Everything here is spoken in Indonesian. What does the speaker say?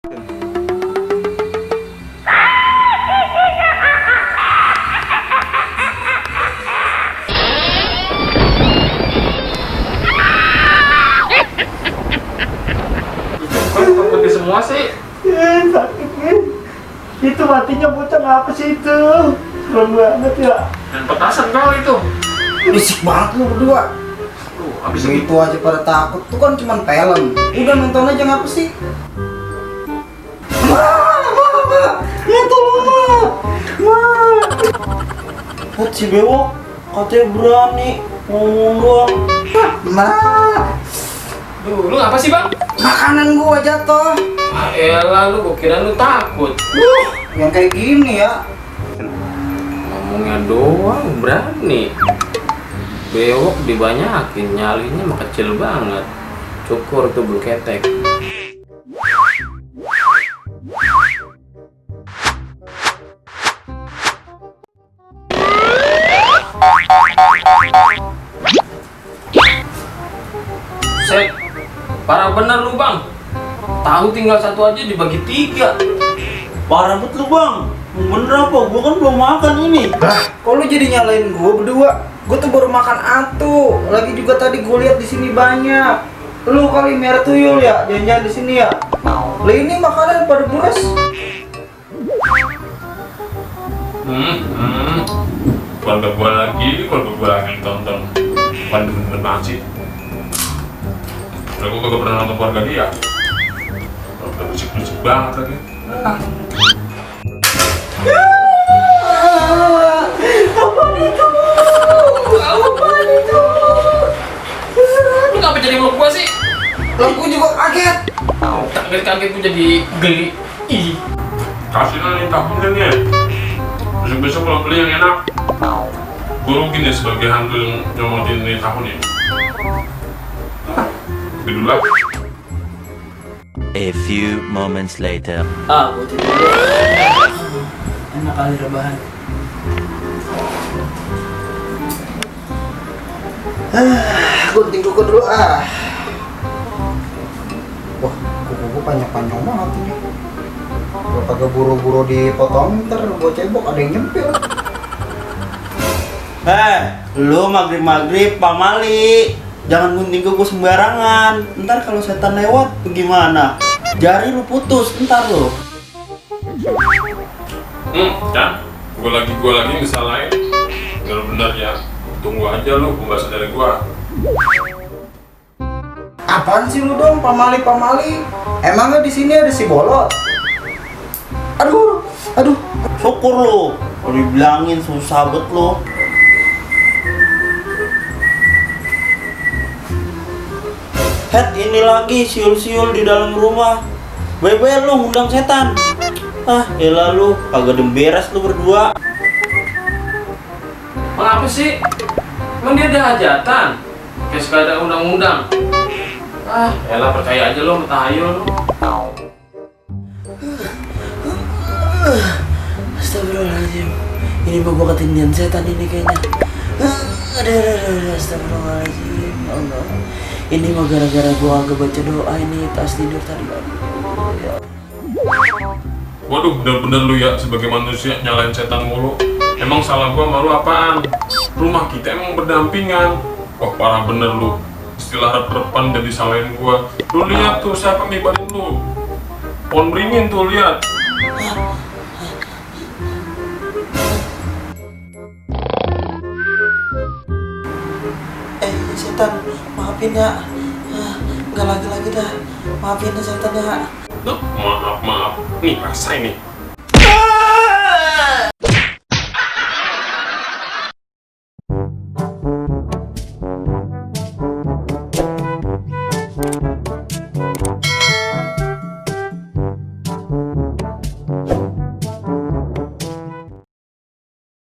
Kok putih semua sih? Sakit nih. Itu matinya bocah ngapa sih itu? Serem banget ya. Dan petasan kau itu. Risik banget lu berdua. Abis Itu aja pada takut. Tuh kan cuma film. Udah nonton aja ngapa sih? Ya tolong Ma. Si Bewok katanya berani ngomong doang. Ma. Duh, lu ngapa sih bang? Makanan gua jatuh. Ah elah lu, gua kira lu takut. Yang kayak gini ya. Ngomongnya doang berani. Bewok dibanyakin, nyalinya mah kecil banget. Cukur tuh bulu ketek. Set, parah bener lu bang. Tahu tinggal satu aja dibagi 3. Parah banget lu bang. Bener apa? Gua kan belum makan ini. Kok lu jadi nyalain gua berdua? Gua tuh baru makan atu. Lagi juga tadi gua lihat di sini banyak. Lu kali merah tuyul ya, jangan-jangan di sini ya. Lah ini makanan pada beres. Keluarga gua lagi tonton. Bukan demen nasi. Udah gua kagak pernah nonton keluarga dia. Udah berisik banget lagi. Lu ngapa jadi meluk gua sih? Aku juga kaget. Kaget gua jadi geli. Ih. Kasih nih tahunnya nih. Besok kalau beli yang enak. Gue rugi nih sebagai hantu yang nyomotin ini tahun ini. Pergi dulu lah. A few moments later. Gua tidur dulu. Enak kali rebahan. Gunting kuku dulu ah. Wah, kuku gua panjang-panjang banget ini. Kalau kagak buru-buru dipotong, ntar gua cebok ada yang nyempil. Lu maghrib pamali. Jangan gunting kuku sembarangan. Ntar kalau setan lewat gimana? Jari lu putus ntar lu. Kan? Gue lagi disalahin. Bener-bener ya. Tunggu aja lu pembahasan dari gua. Apaan sih lu dong, pamali? Emangnya di sini ada si bolot? Aduh. Syukur lu. Kalau dibilangin susah bet lu. Head ini lagi siul-siul di dalam rumah. Bebe lu ngundang setan. Elah lu, kagak demberes lu berdua. Apa sih? Emang dia ada hajatan? Kayak suka ada undang-undang. Elah percaya aja lo, metahayul lo. Astagfirullahaladzim. Ini mah gua ketindihan setan ini kayaknya. Astagfirullahaladzim. Allah. Ini mah gara-gara gua agak baca doa ini pas tidur tadi. Ya. Waduh, bener-bener lu ya sebagai manusia nyalain setan mulu. Emang salah gua malu apaan? Rumah kita emang berdampingan. Wah parah bener lu. Istilah rep-repan dan disalahin gua. Lu lihat tuh siapa ngibarin lu. Pohon beringin tuh lihat. Setan, maafin ya. Nggak lagi dah. Maafin ya setan ya. Maaf. Nih rasain nih.